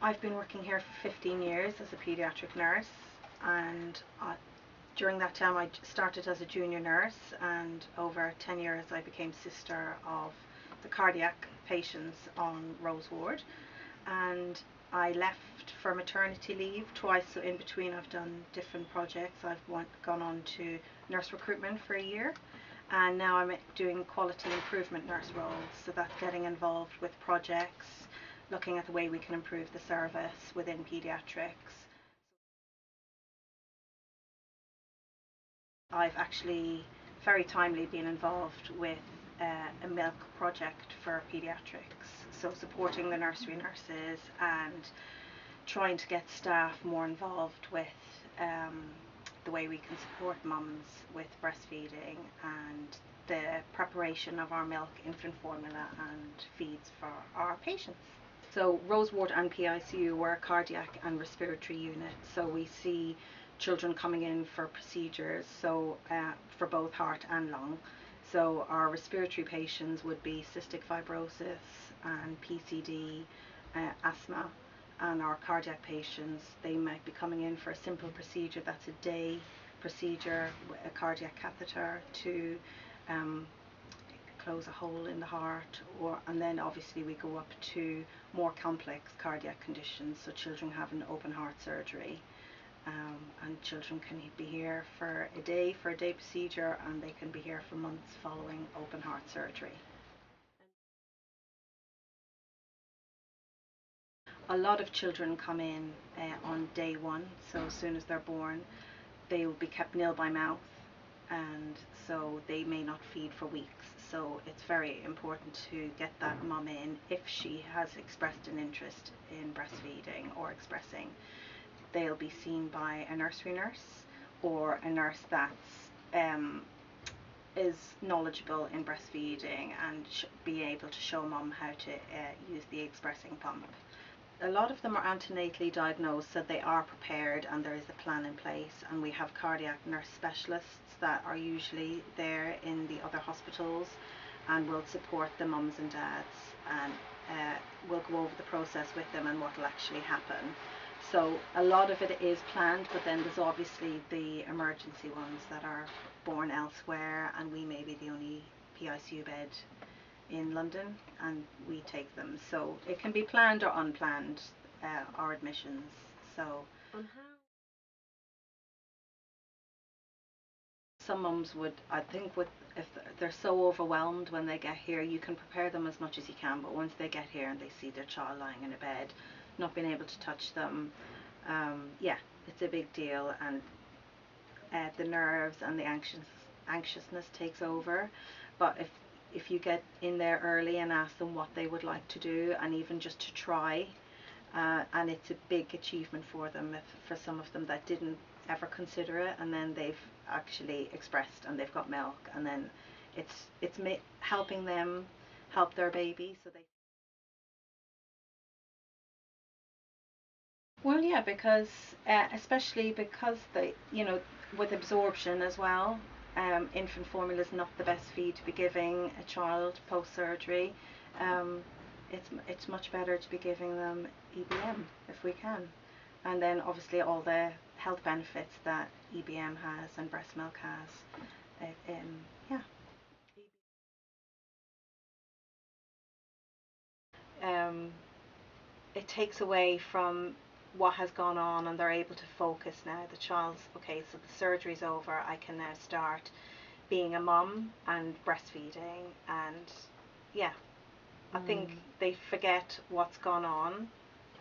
I've been working here for 15 years as a paediatric nurse, and during that time I started as a junior nurse, and over 10 years I became sister of the cardiac patients on Rose Ward, and I left for maternity leave twice, so in between I've done different projects. I've gone on to nurse recruitment for a year, and now I'm doing quality improvement nurse roles, so that's getting involved with projects, looking at the way we can improve the service within paediatrics. I've actually very timely been involved with a milk project for paediatrics, so supporting the nursery nurses and trying to get staff more involved with the way we can support mums with breastfeeding and the preparation of our milk, infant formula and feeds for our patients. So Rose Ward and PICU were a cardiac and respiratory unit, so we see children coming in for procedures, so for both heart and lung. So our respiratory patients would be cystic fibrosis and PCD, asthma, and our cardiac patients, they might be coming in for a simple procedure that's a day procedure, a cardiac catheter to close a hole in the heart, and then obviously we go up to more complex cardiac conditions, so children have an open heart surgery, and children can be here for a day procedure, and they can be here for months following open heart surgery. A lot of children come in on day one, so as soon as they're born they will be kept nil by mouth, and so they may not feed for weeks. So it's very important to get that mum in if she has expressed an interest in breastfeeding or expressing. They'll be seen by a nursery nurse or a nurse that's is knowledgeable in breastfeeding and be able to show mum how to use the expressing pump. A lot of them are antenatally diagnosed, so they are prepared and there is a plan in place, and we have cardiac nurse specialists that are usually there in the other hospitals and will support the mums and dads, and we'll go over the process with them and what will actually happen. So a lot of it is planned, but then there's obviously the emergency ones that are born elsewhere, and we may be the only PICU bed in London and we take them. So it can be planned or unplanned, our admissions. So some mums would, I think, if they're so overwhelmed when they get here, you can prepare them as much as you can, but once they get here and they see their child lying in a bed, not being able to touch them, yeah, it's a big deal, and the nerves and the anxiousness takes over. But if you get in there early and ask them what they would like to do, and even just to try, and it's a big achievement for them, for some of them that didn't ever consider it, and then they've actually expressed and they've got milk, and then it's helping them help their baby. So they, well, yeah, because especially because they, with absorption as well, infant formula is not the best feed to be giving a child post surgery. It's much better to be giving them EBM if we can, and then obviously all the health benefits that EBM has and breast milk has. Yeah. It takes away from what has gone on, and they're able to focus now. The child's okay, so the surgery's over, I can now start being a mum and breastfeeding, and yeah, I think they forget what's gone on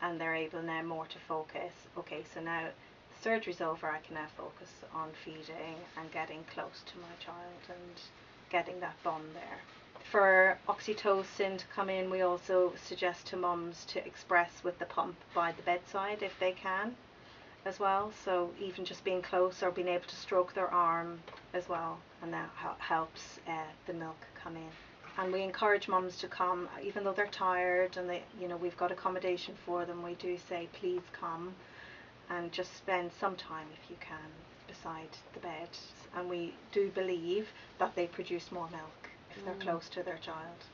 and they're able now more to focus. Okay, so now the surgery's over, I can now focus on feeding and getting close to my child and getting that bond there. For oxytocin to come in, we also suggest to mums to express with the pump by the bedside if they can as well. So even just being close or being able to stroke their arm as well, and that helps the milk come in. And we encourage mums to come, even though they're tired and we've got accommodation for them. We do say please come and just spend some time if you can beside the bed. And we do believe that they produce more milk if they're close to their child.